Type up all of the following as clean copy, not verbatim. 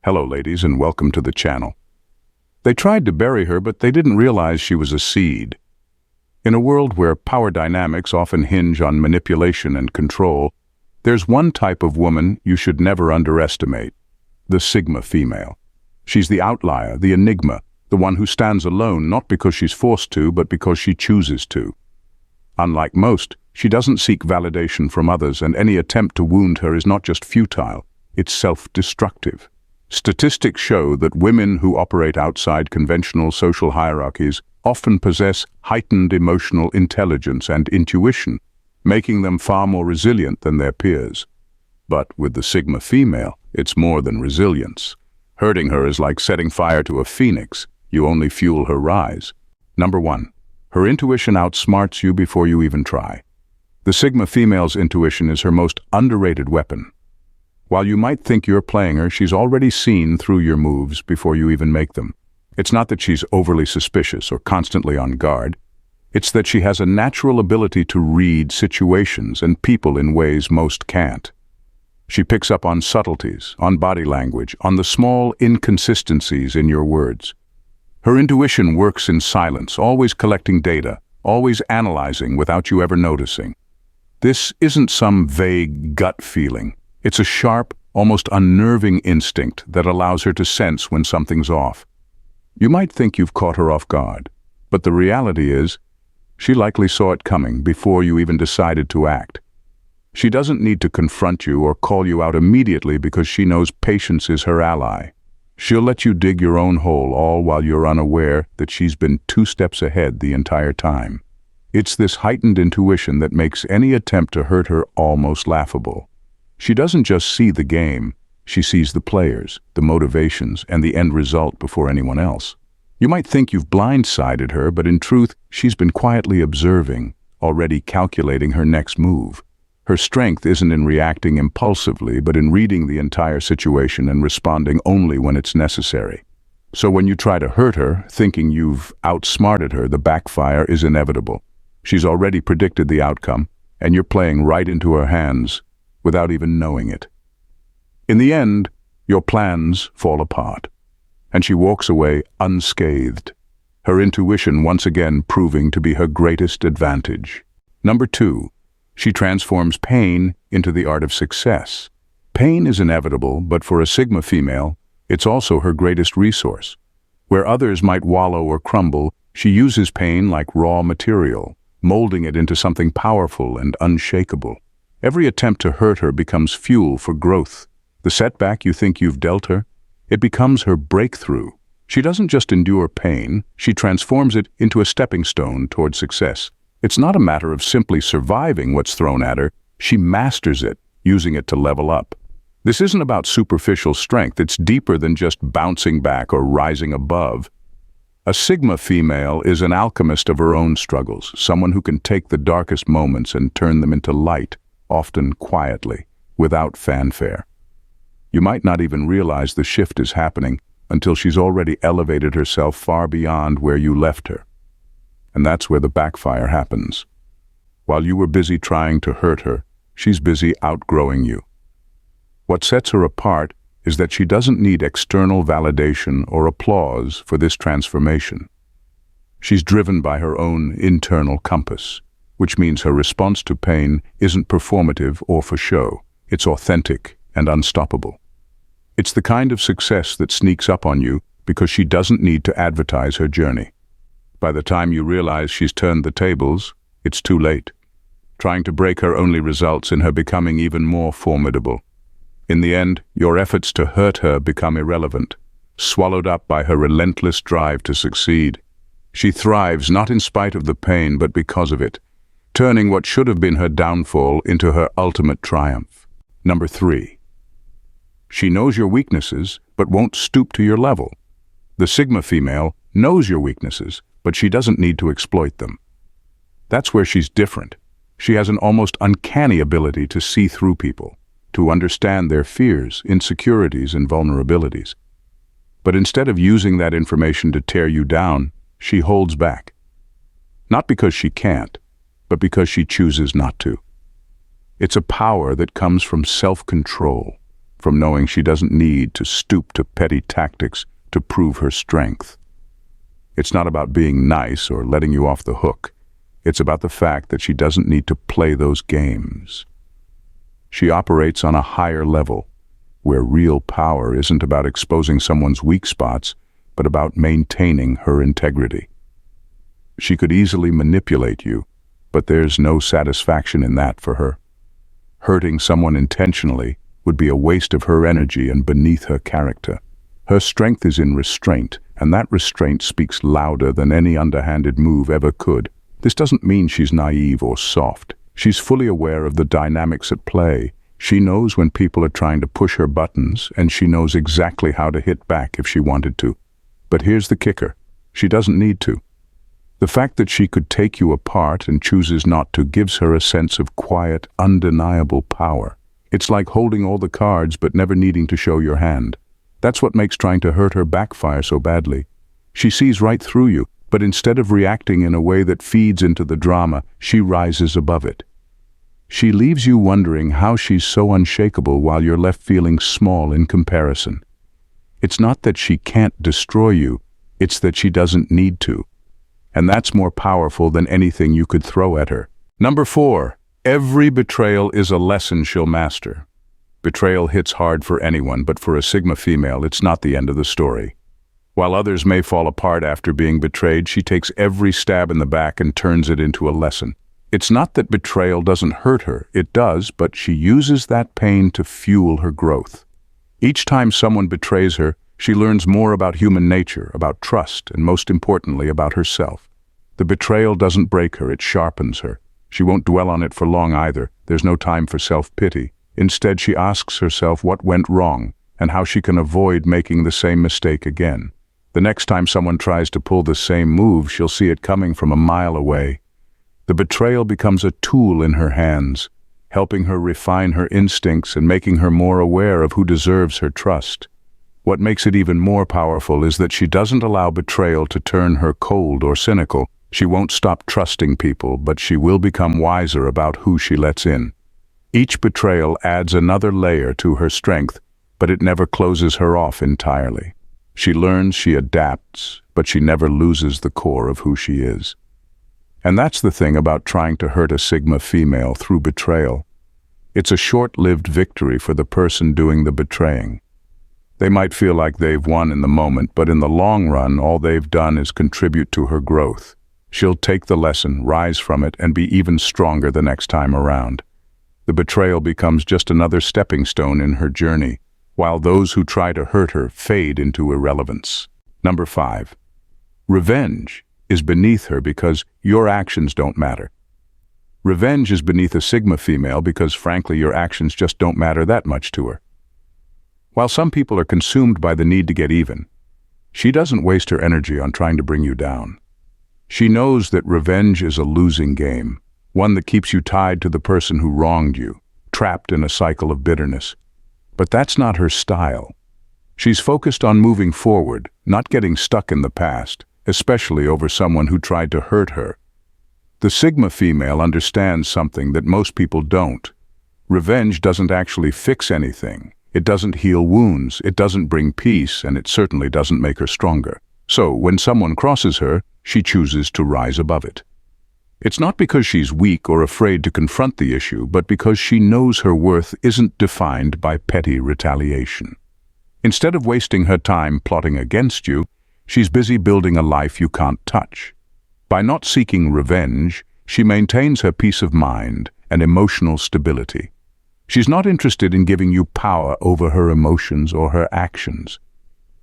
Hello ladies and welcome to the channel. They tried to bury her, but they didn't realize she was a seed. In a world where power dynamics often hinge on manipulation and control, there's one type of woman you should never underestimate: the Sigma female. She's the outlier, the enigma, the one who stands alone not because she's forced to, but because she chooses to. Unlike most, she doesn't seek validation from others, and any attempt to wound her is not just futile, it's self-destructive. Statistics show that women who operate outside conventional social hierarchies often possess heightened emotional intelligence and intuition, making them far more resilient than their peers. But with the Sigma female, it's more than resilience. Hurting her is like setting fire to a phoenix. You only fuel her rise. Number 1. Her intuition outsmarts you before you even try. The Sigma female's intuition is her most underrated weapon. While you might think you're playing her, she's already seen through your moves before you even make them. It's not that she's overly suspicious or constantly on guard. It's that she has a natural ability to read situations and people in ways most can't. She picks up on subtleties, on body language, on the small inconsistencies in your words. Her intuition works in silence, always collecting data, always analyzing without you ever noticing. This isn't some vague gut feeling. It's a sharp, almost unnerving instinct that allows her to sense when something's off. You might think you've caught her off guard, but the reality is, she likely saw it coming before you even decided to act. She doesn't need to confront you or call you out immediately because she knows patience is her ally. She'll let you dig your own hole, all while you're unaware that she's been 2 steps ahead the entire time. It's this heightened intuition that makes any attempt to hurt her almost laughable. She doesn't just see the game, she sees the players, the motivations, and the end result before anyone else. You might think you've blindsided her, but in truth, she's been quietly observing, already calculating her next move. Her strength isn't in reacting impulsively, but in reading the entire situation and responding only when it's necessary. So when you try to hurt her, thinking you've outsmarted her, the backfire is inevitable. She's already predicted the outcome, and you're playing right into her hands without even knowing it. In the end, your plans fall apart, and she walks away unscathed, her intuition once again proving to be her greatest advantage. Number 2, she transforms pain into the art of success. Pain is inevitable, but for a Sigma female, it's also her greatest resource. Where others might wallow or crumble, she uses pain like raw material, molding it into something powerful and unshakable. Every attempt to hurt her becomes fuel for growth. The setback you think you've dealt her, it becomes her breakthrough. She doesn't just endure pain, she transforms it into a stepping stone toward success. It's not a matter of simply surviving what's thrown at her, she masters it, using it to level up. This isn't about superficial strength, it's deeper than just bouncing back or rising above. A Sigma female is an alchemist of her own struggles, someone who can take the darkest moments and turn them into light, often quietly, without fanfare. You might not even realize the shift is happening until she's already elevated herself far beyond where you left her. And that's where the backfire happens. While you were busy trying to hurt her, she's busy outgrowing you. What sets her apart is that she doesn't need external validation or applause for this transformation. She's driven by her own internal compass, which means her response to pain isn't performative or for show. It's authentic and unstoppable. It's the kind of success that sneaks up on you because she doesn't need to advertise her journey. By the time you realize she's turned the tables, it's too late. Trying to break her only results in her becoming even more formidable. In the end, your efforts to hurt her become irrelevant, swallowed up by her relentless drive to succeed. She thrives not in spite of the pain, but because of it, turning what should have been her downfall into her ultimate triumph. Number 3. She knows your weaknesses, but won't stoop to your level. The Sigma female knows your weaknesses, but she doesn't need to exploit them. That's where she's different. She has an almost uncanny ability to see through people, to understand their fears, insecurities, and vulnerabilities. But instead of using that information to tear you down, she holds back. Not because she can't, but because she chooses not to. It's a power that comes from self-control, from knowing she doesn't need to stoop to petty tactics to prove her strength. It's not about being nice or letting you off the hook. It's about the fact that she doesn't need to play those games. She operates on a higher level, where real power isn't about exposing someone's weak spots, but about maintaining her integrity. She could easily manipulate you, but there's no satisfaction in that for her. Hurting someone intentionally would be a waste of her energy and beneath her character. Her strength is in restraint, and that restraint speaks louder than any underhanded move ever could. This doesn't mean she's naive or soft. She's fully aware of the dynamics at play. She knows when people are trying to push her buttons, and she knows exactly how to hit back if she wanted to. But here's the kicker. She doesn't need to. The fact that she could take you apart and chooses not to gives her a sense of quiet, undeniable power. It's like holding all the cards but never needing to show your hand. That's what makes trying to hurt her backfire so badly. She sees right through you, but instead of reacting in a way that feeds into the drama, she rises above it. She leaves you wondering how she's so unshakable while you're left feeling small in comparison. It's not that she can't destroy you, it's that she doesn't need to. And that's more powerful than anything you could throw at her. Number 4. Every betrayal is a lesson she'll master. Betrayal hits hard for anyone, but for a Sigma female, it's not the end of the story. While others may fall apart after being betrayed, she takes every stab in the back and turns it into a lesson. It's not that betrayal doesn't hurt her, it does, but she uses that pain to fuel her growth. Each time someone betrays her, she learns more about human nature, about trust, and most importantly, about herself. The betrayal doesn't break her, it sharpens her. She won't dwell on it for long either. There's no time for self-pity. Instead, she asks herself what went wrong and how she can avoid making the same mistake again. The next time someone tries to pull the same move, she'll see it coming from a mile away. The betrayal becomes a tool in her hands, helping her refine her instincts and making her more aware of who deserves her trust. What makes it even more powerful is that she doesn't allow betrayal to turn her cold or cynical. She won't stop trusting people, but she will become wiser about who she lets in. Each betrayal adds another layer to her strength, but it never closes her off entirely. She learns, she adapts, but she never loses the core of who she is. And that's the thing about trying to hurt a Sigma female through betrayal. It's a short-lived victory for the person doing the betraying. They might feel like they've won in the moment, but in the long run, all they've done is contribute to her growth. She'll take the lesson, rise from it, and be even stronger the next time around. The betrayal becomes just another stepping stone in her journey, while those who try to hurt her fade into irrelevance. Number 5. Revenge is beneath her because your actions don't matter. Revenge is beneath a Sigma female because, frankly, your actions just don't matter that much to her. While some people are consumed by the need to get even, she doesn't waste her energy on trying to bring you down. She knows that revenge is a losing game, one that keeps you tied to the person who wronged you, trapped in a cycle of bitterness. But that's not her style. She's focused on moving forward, not getting stuck in the past, especially over someone who tried to hurt her. The Sigma female understands something that most people don't. Revenge doesn't actually fix anything. It doesn't heal wounds, it doesn't bring peace, and it certainly doesn't make her stronger. So, when someone crosses her, she chooses to rise above it. It's not because she's weak or afraid to confront the issue, but because she knows her worth isn't defined by petty retaliation. Instead of wasting her time plotting against you, she's busy building a life you can't touch. By not seeking revenge, she maintains her peace of mind and emotional stability. She's not interested in giving you power over her emotions or her actions.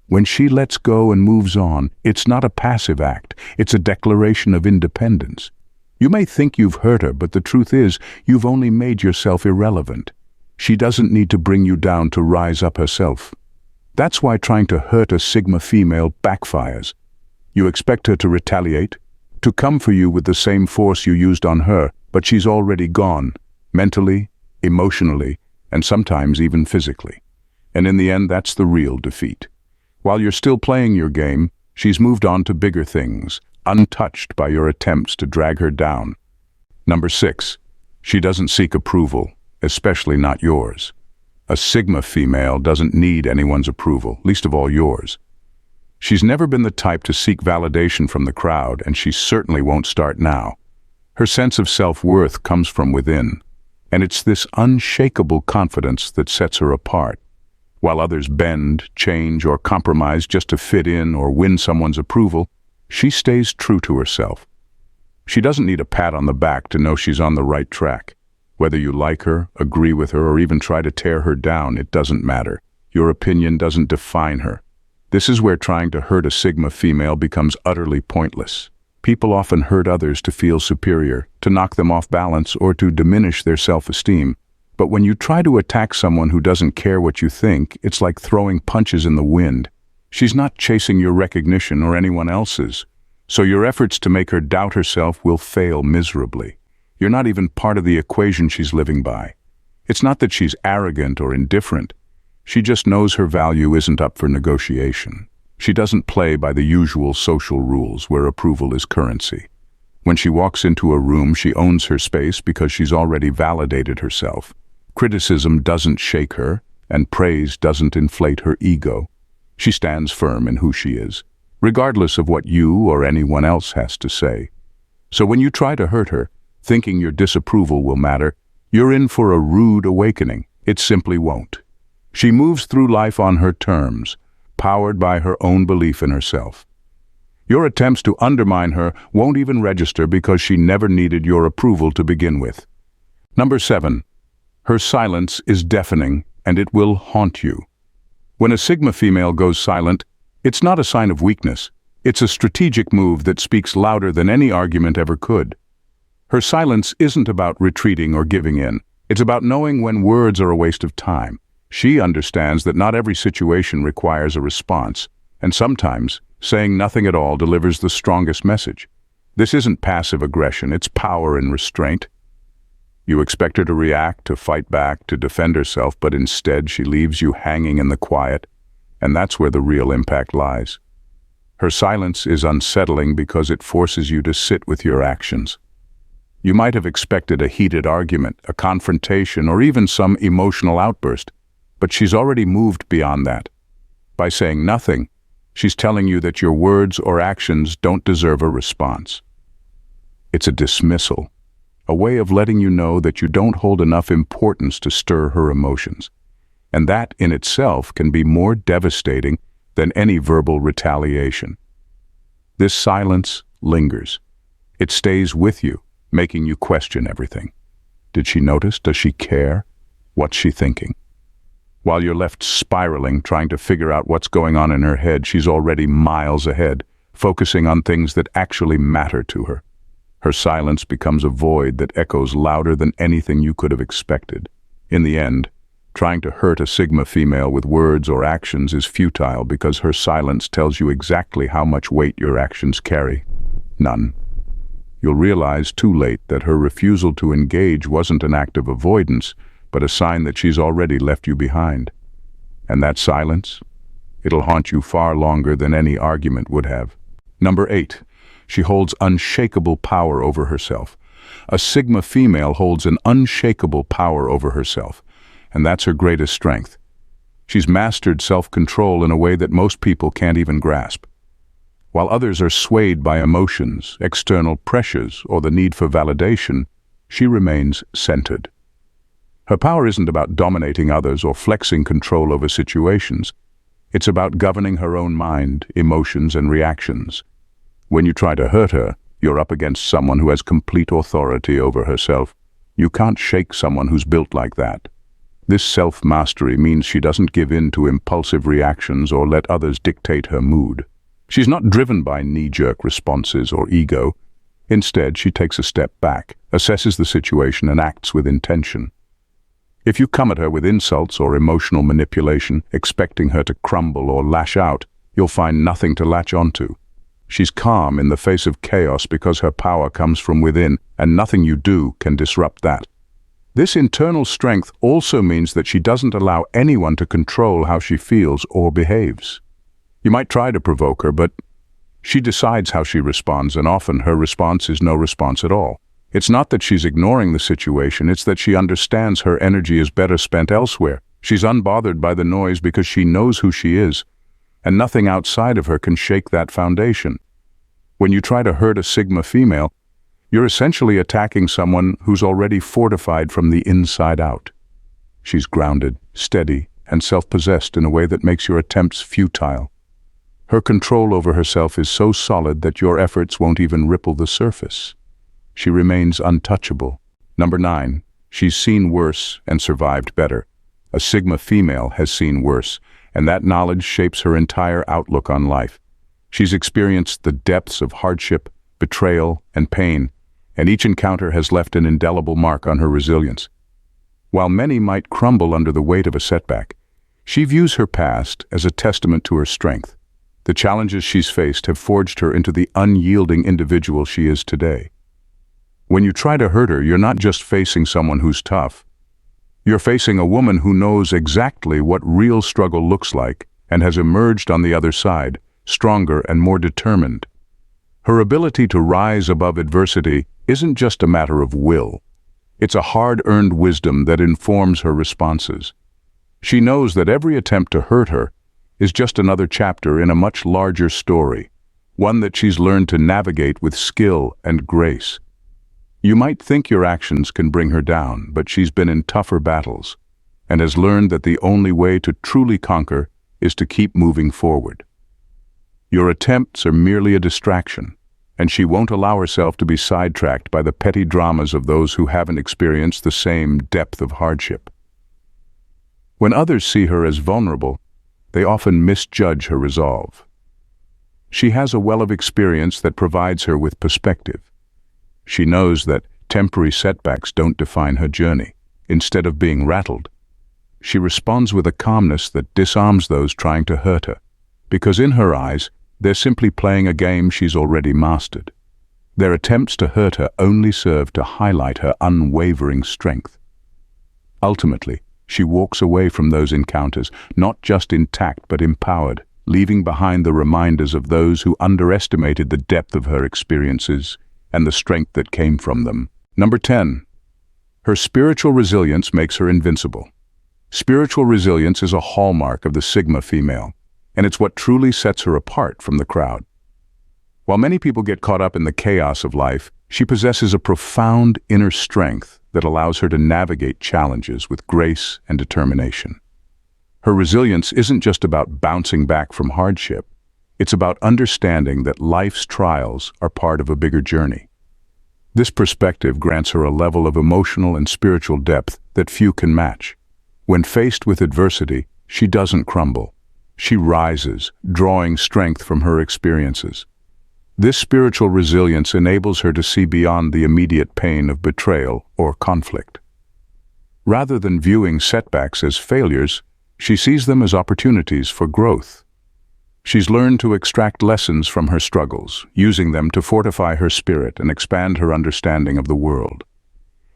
When she lets go and moves on, it's not a passive act, it's a declaration of independence. You may think you've hurt her, but the truth is, you've only made yourself irrelevant. She doesn't need to bring you down to rise up herself. That's why trying to hurt a Sigma female backfires. You expect her to retaliate, to come for you with the same force you used on her, but she's already gone, mentally, emotionally, and sometimes even physically. And in the end, that's the real defeat. While you're still playing your game, she's moved on to bigger things, untouched by your attempts to drag her down. Number 6. She doesn't seek approval, especially not yours. A Sigma female doesn't need anyone's approval, least of all yours. She's never been the type to seek validation from the crowd, and she certainly won't start now. Her sense of self-worth comes from within, and it's this unshakable confidence that sets her apart. While others bend, change, or compromise just to fit in or win someone's approval, she stays true to herself. She doesn't need a pat on the back to know she's on the right track. Whether you like her, agree with her, or even try to tear her down, it doesn't matter. Your opinion doesn't define her. This is where trying to hurt a Sigma female becomes utterly pointless. People often hurt others to feel superior, to knock them off balance, or to diminish their self-esteem. But when you try to attack someone who doesn't care what you think, it's like throwing punches in the wind. She's not chasing your recognition or anyone else's, so your efforts to make her doubt herself will fail miserably. You're not even part of the equation she's living by. It's not that she's arrogant or indifferent. She just knows her value isn't up for negotiation. She doesn't play by the usual social rules where approval is currency. When she walks into a room, she owns her space because she's already validated herself. Criticism doesn't shake her, and praise doesn't inflate her ego. She stands firm in who she is, regardless of what you or anyone else has to say. So when you try to hurt her, thinking your disapproval will matter, you're in for a rude awakening. It simply won't. She moves through life on her terms, powered by her own belief in herself. Your attempts to undermine her won't even register because she never needed your approval to begin with. Number 7. Her silence is deafening, and it will haunt you. When a Sigma female goes silent, it's not a sign of weakness. It's a strategic move that speaks louder than any argument ever could. Her silence isn't about retreating or giving in. It's about knowing when words are a waste of time. She understands that not every situation requires a response, and sometimes saying nothing at all delivers the strongest message. This isn't passive aggression, it's power and restraint. You expect her to react, to fight back, to defend herself, but instead she leaves you hanging in the quiet, and that's where the real impact lies. Her silence is unsettling because it forces you to sit with your actions. You might have expected a heated argument, a confrontation, or even some emotional outburst, but she's already moved beyond that. By saying nothing, she's telling you that your words or actions don't deserve a response. It's a dismissal, a way of letting you know that you don't hold enough importance to stir her emotions. And that in itself can be more devastating than any verbal retaliation. This silence lingers. It stays with you, making you question everything. Did she notice? Does she care? What's she thinking? While you're left spiraling, trying to figure out what's going on in her head, she's already miles ahead, focusing on things that actually matter to her. Her silence becomes a void that echoes louder than anything you could have expected. In the end, trying to hurt a Sigma female with words or actions is futile because her silence tells you exactly how much weight your actions carry. None. You'll realize too late that her refusal to engage wasn't an act of avoidance, but a sign that she's already left you behind. And that silence? It'll haunt you far longer than any argument would have. Number 8. She holds unshakable power over herself. A Sigma female holds an unshakable power over herself, and that's her greatest strength. She's mastered self-control in a way that most people can't even grasp. While others are swayed by emotions, external pressures, or the need for validation, she remains centered. Her power isn't about dominating others or flexing control over situations. It's about governing her own mind, emotions, and reactions. When you try to hurt her, you're up against someone who has complete authority over herself. You can't shake someone who's built like that. This self-mastery means she doesn't give in to impulsive reactions or let others dictate her mood. She's not driven by knee-jerk responses or ego. Instead, she takes a step back, assesses the situation, and acts with intention. If you come at her with insults or emotional manipulation, expecting her to crumble or lash out, you'll find nothing to latch onto. She's calm in the face of chaos because her power comes from within, and nothing you do can disrupt that. This internal strength also means that she doesn't allow anyone to control how she feels or behaves. You might try to provoke her, but she decides how she responds, and often her response is no response at all. It's not that she's ignoring the situation, it's that she understands her energy is better spent elsewhere. She's unbothered by the noise because she knows who she is, and nothing outside of her can shake that foundation. When you try to hurt a Sigma female, you're essentially attacking someone who's already fortified from the inside out. She's grounded, steady, and self-possessed in a way that makes your attempts futile. Her control over herself is so solid that your efforts won't even ripple the surface. She remains untouchable. Number 9. She's seen worse and survived better. A Sigma female has seen worse, and that knowledge shapes her entire outlook on life. She's experienced the depths of hardship, betrayal, and pain, and each encounter has left an indelible mark on her resilience. While many might crumble under the weight of a setback, she views her past as a testament to her strength. The challenges she's faced have forged her into the unyielding individual she is today. When you try to hurt her, you're not just facing someone who's tough. You're facing a woman who knows exactly what real struggle looks like and has emerged on the other side, stronger and more determined. Her ability to rise above adversity isn't just a matter of will. It's a hard-earned wisdom that informs her responses. She knows that every attempt to hurt her is just another chapter in a much larger story, one that she's learned to navigate with skill and grace. You might think your actions can bring her down, but she's been in tougher battles and has learned that the only way to truly conquer is to keep moving forward. Your attempts are merely a distraction, and she won't allow herself to be sidetracked by the petty dramas of those who haven't experienced the same depth of hardship. When others see her as vulnerable, they often misjudge her resolve. She has a well of experience that provides her with perspective. She knows that temporary setbacks don't define her journey. Instead of being rattled, she responds with a calmness that disarms those trying to hurt her, because in her eyes, they're simply playing a game she's already mastered. Their attempts to hurt her only serve to highlight her unwavering strength. Ultimately, she walks away from those encounters, not just intact but empowered, leaving behind the reminders of those who underestimated the depth of her experiences and the strength that came from them. Number 10. Her spiritual resilience makes her invincible. Spiritual resilience is a hallmark of the Sigma female, and it's what truly sets her apart from the crowd. While many people get caught up in the chaos of life, she possesses a profound inner strength that allows her to navigate challenges with grace and determination. Her resilience isn't just about bouncing back from hardship. It's about understanding that life's trials are part of a bigger journey. This perspective grants her a level of emotional and spiritual depth that few can match. When faced with adversity, she doesn't crumble. She rises, drawing strength from her experiences. This spiritual resilience enables her to see beyond the immediate pain of betrayal or conflict. Rather than viewing setbacks as failures, she sees them as opportunities for growth. She's learned to extract lessons from her struggles, using them to fortify her spirit and expand her understanding of the world.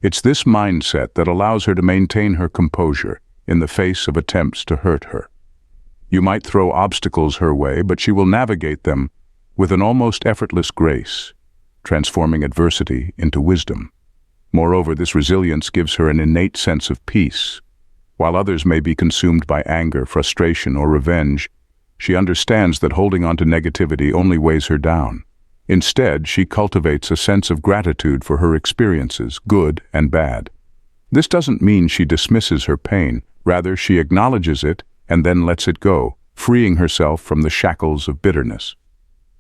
It's this mindset that allows her to maintain her composure in the face of attempts to hurt her. You might throw obstacles her way, but she will navigate them with an almost effortless grace, transforming adversity into wisdom. Moreover, this resilience gives her an innate sense of peace. While others may be consumed by anger, frustration, or revenge, she understands that holding on to negativity only weighs her down. Instead, she cultivates a sense of gratitude for her experiences, good and bad. This doesn't mean she dismisses her pain. Rather, she acknowledges it and then lets it go, freeing herself from the shackles of bitterness.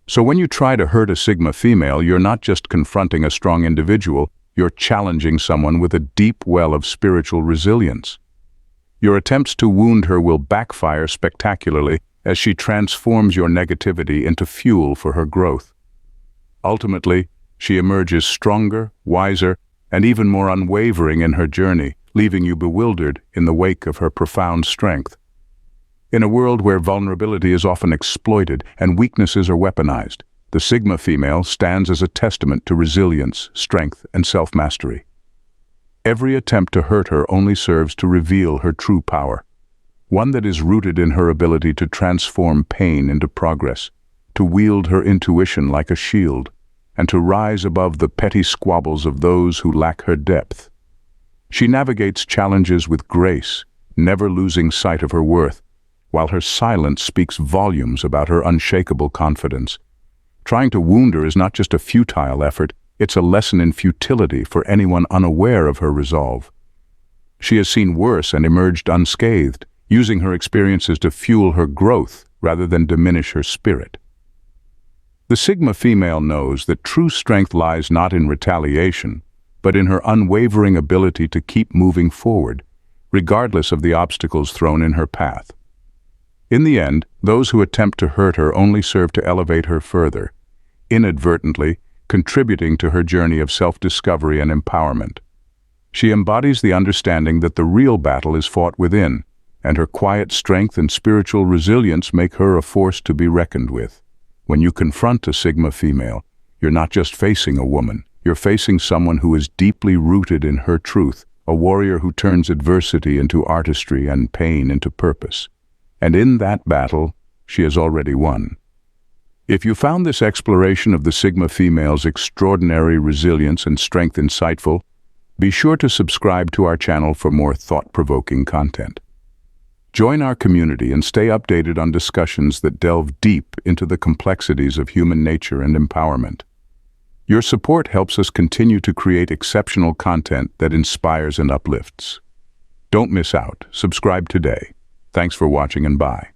So when you try to hurt a Sigma female, you're not just confronting a strong individual, you're challenging someone with a deep well of spiritual resilience. Your attempts to wound her will backfire spectacularly as she transforms your negativity into fuel for her growth. Ultimately, she emerges stronger, wiser, and even more unwavering in her journey, leaving you bewildered in the wake of her profound strength. In a world where vulnerability is often exploited and weaknesses are weaponized, the Sigma female stands as a testament to resilience, strength, and self-mastery. Every attempt to hurt her only serves to reveal her true power, one that is rooted in her ability to transform pain into progress, to wield her intuition like a shield, and to rise above the petty squabbles of those who lack her depth. She navigates challenges with grace, never losing sight of her worth, while her silence speaks volumes about her unshakable confidence. Trying to wound her is not just a futile effort, it's a lesson in futility for anyone unaware of her resolve. She has seen worse and emerged unscathed, using her experiences to fuel her growth rather than diminish her spirit. The Sigma female knows that true strength lies not in retaliation, but in her unwavering ability to keep moving forward, regardless of the obstacles thrown in her path. In the end, those who attempt to hurt her only serve to elevate her further, inadvertently contributing to her journey of self-discovery and empowerment. She embodies the understanding that the real battle is fought within, and her quiet strength and spiritual resilience make her a force to be reckoned with. When you confront a Sigma female, you're not just facing a woman, you're facing someone who is deeply rooted in her truth, a warrior who turns adversity into artistry and pain into purpose. And in that battle, she has already won. If you found this exploration of the Sigma female's extraordinary resilience and strength insightful, be sure to subscribe to our channel for more thought-provoking content. Join our community and stay updated on discussions that delve deep into the complexities of human nature and empowerment. Your support helps us continue to create exceptional content that inspires and uplifts. Don't miss out. Subscribe today. Thanks for watching and bye.